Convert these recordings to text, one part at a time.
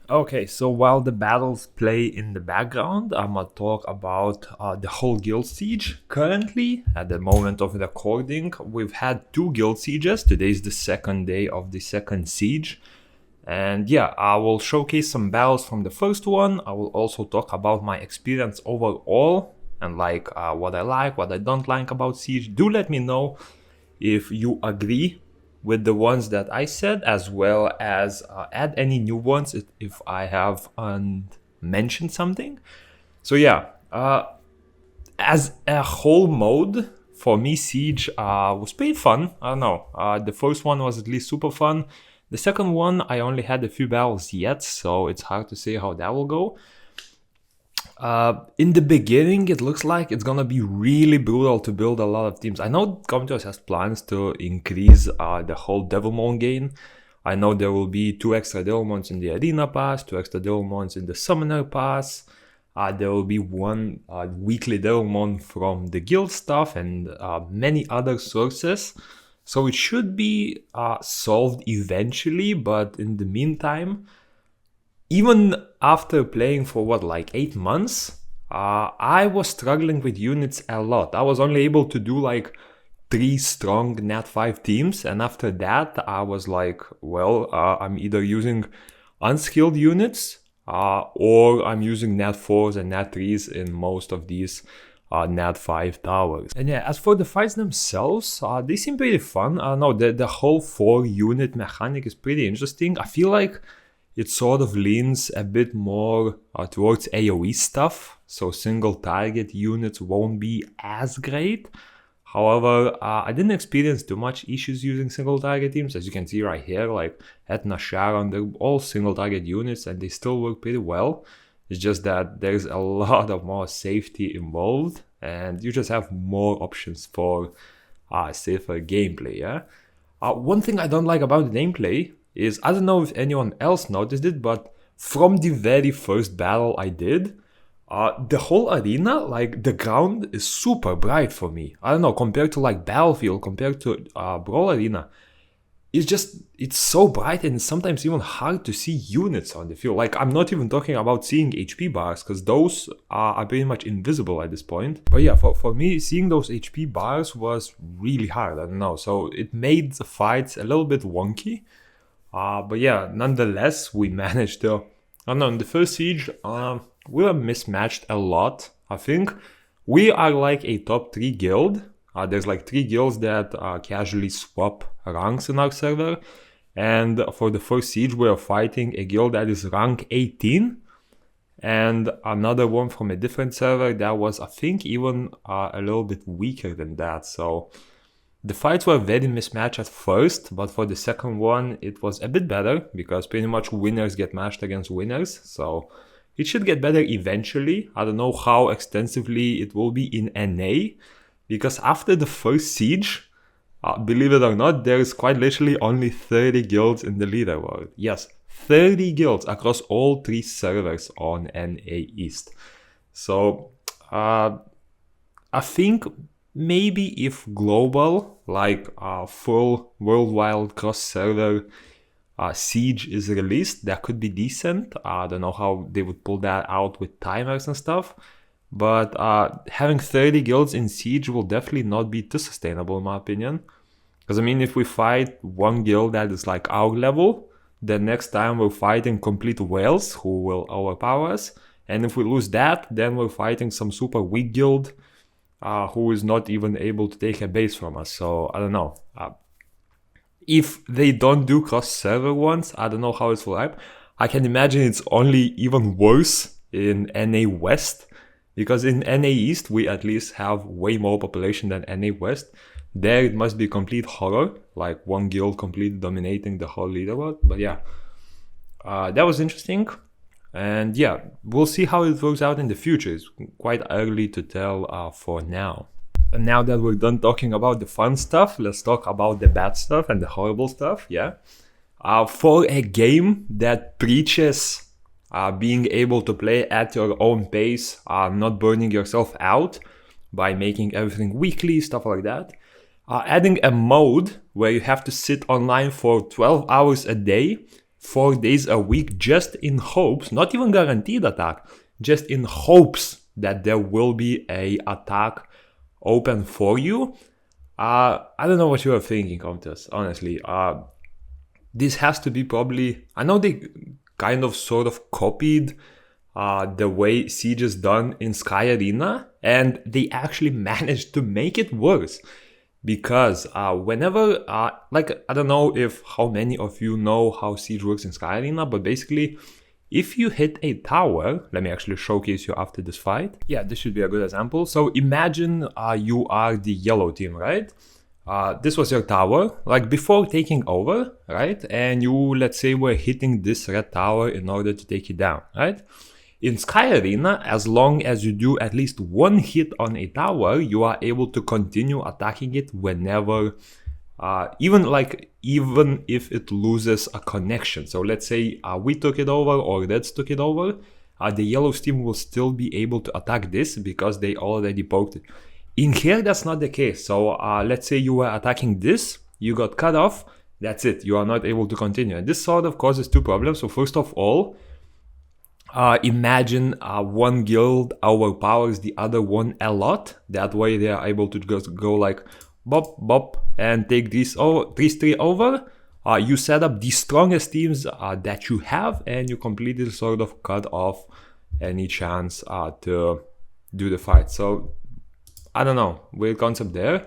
Okay, so while the battles play in the background, I'm gonna talk about the whole guild siege. Currently, at the moment of recording, we've had two guild sieges. Today's the second day of the second siege. And yeah, I will showcase some battles from the first one. I will also talk about my experience overall and what I like, what I don't like about Siege. Do let me know if you agree with the ones that I said, as well as add any new ones if I have mentioned something. So yeah, as a whole mode, for me, Siege was pretty fun. I don't know. The first one was at least super fun. The second one, I only had a few battles yet, so it's hard to say how that will go. In the beginning, it looks like it's gonna be really brutal to build a lot of teams. I know Caiross has plans to increase the whole Devilmon gain. I know there will be 2 extra Devilmons in the Arena Pass, 2 extra Devilmons in the Summoner Pass. There will be one weekly Devilmon from the guild stuff and many other sources. So it should be solved eventually, but in the meantime, even after playing for like 8 months, I was struggling with units a lot. I was only able to do like 3 strong Nat 5 teams, and after that, I was like, well, I'm either using unskilled units or I'm using Nat 4s and Nat 3s in most of these Nat 5 towers. And yeah, as for the fights themselves, they seem pretty fun. I don't know, the whole 4 unit mechanic is pretty interesting. I feel like it sort of leans a bit more towards AoE stuff, so single target units won't be as great. However, I didn't experience too much issues using single target teams. As you can see right here, like Etna, Sharon, they're all single target units and they still work pretty well. It's just that there's a lot of more safety involved and you just have more options for safer gameplay, yeah? One thing I don't like about the gameplay is, I don't know if anyone else noticed it, but from the very first battle I did, the whole arena, like the ground is super bright for me. I don't know, compared to like Battlefield, compared to Brawl Arena, it's so bright and it's sometimes even hard to see units on the field. Like, I'm not even talking about seeing HP bars, because those are pretty much invisible at this point. But yeah, for me, seeing those HP bars was really hard, I don't know. So it made the fights a little bit wonky. But yeah, nonetheless, we managed to... I don't know, in the first siege, we were mismatched a lot. I think we are like a top 3 guild. There's like 3 guilds that casually swap ranks in our server. And for the first siege, we are fighting a guild that is rank 18. And another one from a different server that was, I think, even a little bit weaker than that. So the fights were very mismatched at first, but for the second one, it was a bit better, because pretty much winners get matched against winners. So it should get better eventually. I don't know how extensively it will be in NA, because after the first siege, believe it or not, there is quite literally only 30 guilds in the leaderboard. Yes, 30 guilds across all 3 servers on NA East. So I think maybe if global, like full worldwide cross-server Siege is released, that could be decent. I don't know how they would pull that out with timers and stuff. But having 30 guilds in Siege will definitely not be too sustainable in my opinion. Because I mean, if we fight one guild that is like our level, the next time we're fighting complete whales who will overpower us. And if we lose that, then we're fighting some super weak guild who is not even able to take a base from us. So I don't know. If they don't do cross-server ones, I don't know how it will happen. I can imagine it's only even worse in NA West, because in NA East we at least have way more population than NA West. There it must be complete horror, like one guild completely dominating the whole leaderboard. But yeah, that was interesting. And yeah, we'll see how it works out in the future. It's quite early to tell for now. And now that we're done talking about the fun stuff, let's talk about the bad stuff and the horrible stuff, yeah? For a game that preaches being able to play at your own pace, not burning yourself out by making everything weekly, stuff like that, adding a mode where you have to sit online for 12 hours a day 4 days a week just in hopes, not even guaranteed attack, just in hopes that there will be a attack open for you. I don't know what you are thinking of this, honestly. This has to be probably, I know they kind of sort of copied the way Siege is done in Sky Arena, and they actually managed to make it worse. Because whenever, like, I don't know if how many of you know how Siege works in Sky Arena, but basically, if you hit a tower, let me actually showcase you after this fight. Yeah, this should be a good example. So imagine you are the yellow team, right? This was your tower, like before taking over, right? And you, let's say, were hitting this red tower in order to take it down, right? In Sky Arena, as long as you do at least one hit on a tower, you are able to continue attacking it whenever, even if it loses a connection. So let's say we took it over or Reds took it over, the Yellow's team will still be able to attack this because they already poked it. In here, that's not the case. So let's say you were attacking this, you got cut off, that's it. You are not able to continue. And this sort of causes two problems. So first of all, imagine one guild overpowers the other one a lot. That way they are able to just go like bop, bop, and take these 3 over. You set up the strongest teams that you have, and you completely sort of cut off any chance to do the fight. So, I don't know, weird concept there.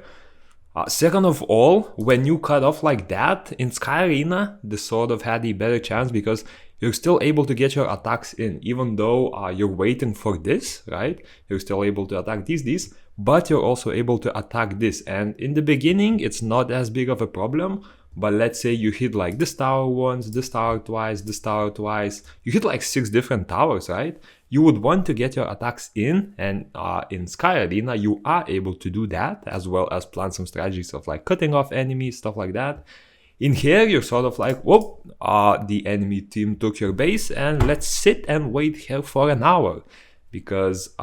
Second of all, when you cut off like that, in Sky Arena, this sort of had a better chance because you're still able to get your attacks in, even though you're waiting for this, right? You're still able to attack these, but you're also able to attack this. And in the beginning, it's not as big of a problem, but let's say you hit like this tower once, this tower twice, this tower twice. You hit like 6 different towers, right? You would want to get your attacks in, and in Sky Arena, you are able to do that, as well as plan some strategies of like cutting off enemies, stuff like that. In here, you're sort of like, whoop, the enemy team took your base, and let's sit and wait here for an hour. Because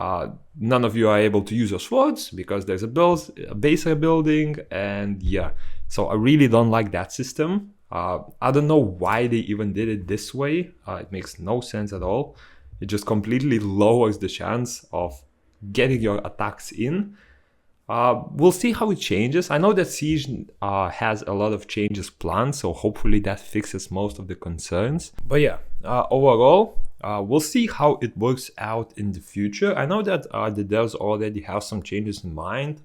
none of you are able to use your swords, because there's a base rebuilding, and yeah. So I really don't like that system. I don't know why they even did it this way. It makes no sense at all. It just completely lowers the chance of getting your attacks in. We'll see how it changes. I know that Siege has a lot of changes planned, so hopefully that fixes most of the concerns. But yeah, overall, we'll see how it works out in the future. I know that the devs already have some changes in mind.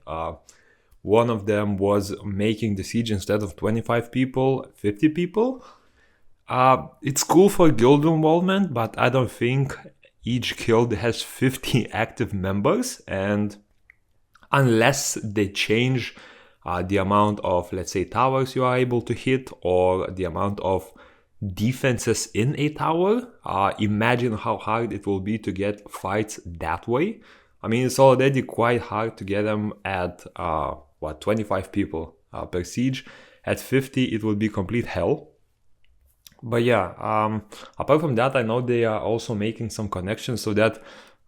One of them was making the Siege, instead of 25 people, 50 people. It's cool for guild involvement, but I don't think each guild has 50 active members, and unless they change the amount of, let's say, towers you are able to hit, or the amount of defenses in a tower, imagine how hard it will be to get fights that way. I mean, it's already quite hard to get them at 25 people per siege. At 50, it will be complete hell. But yeah, apart from that, I know they are also making some connections so that,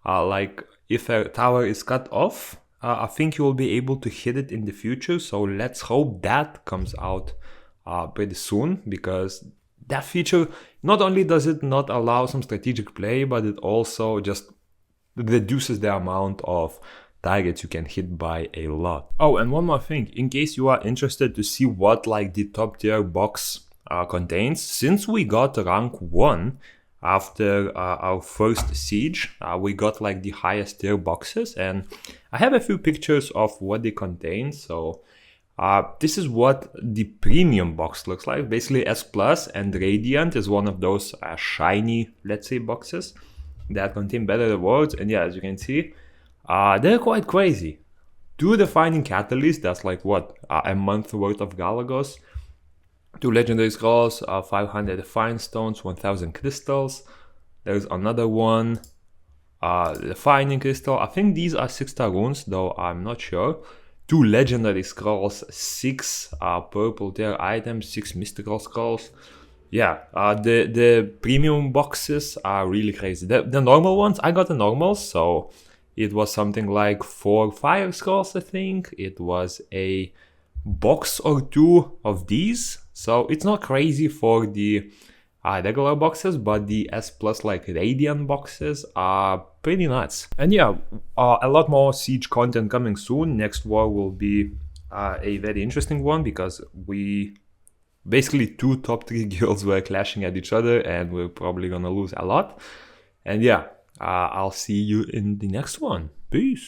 like, if a tower is cut off, I think you will be able to hit it in the future. So let's hope that comes out pretty soon, because that feature, not only does it not allow some strategic play, but it also just reduces the amount of targets you can hit by a lot. Oh, and one more thing, in case you are interested to see what like the top tier box contains, since we got rank 1 after our first siege, we got like the highest tier boxes, and I have a few pictures of what they contain. So this is what the premium box looks like. Basically, S Plus and Radiant is one of those shiny, let's say, boxes that contain better rewards. And yeah, as you can see, they're quite crazy. 2 Defining Catalysts, that's like what, a month worth of Galagos. 2 Legendary Scrolls, 500 Defiant Stones, 1000 Crystals. There's another one, Defining Crystal. I think these are 6-star runes, though I'm not sure. 2 Legendary Scrolls, 6 purple tier items, 6 Mystical Scrolls. Yeah, the premium boxes are really crazy. The normal ones, I got the normals, so it was something like 4 Fire Scrolls, I think. It was a box or 2 of these. So it's not crazy for the regular boxes, but the S plus like Radiant boxes are pretty nuts. And yeah, a lot more Siege content coming soon. Next war will be a very interesting one, because we basically 2 top 3 guilds were clashing at each other, and we're probably gonna lose a lot. And yeah, I'll see you in the next one. Peace.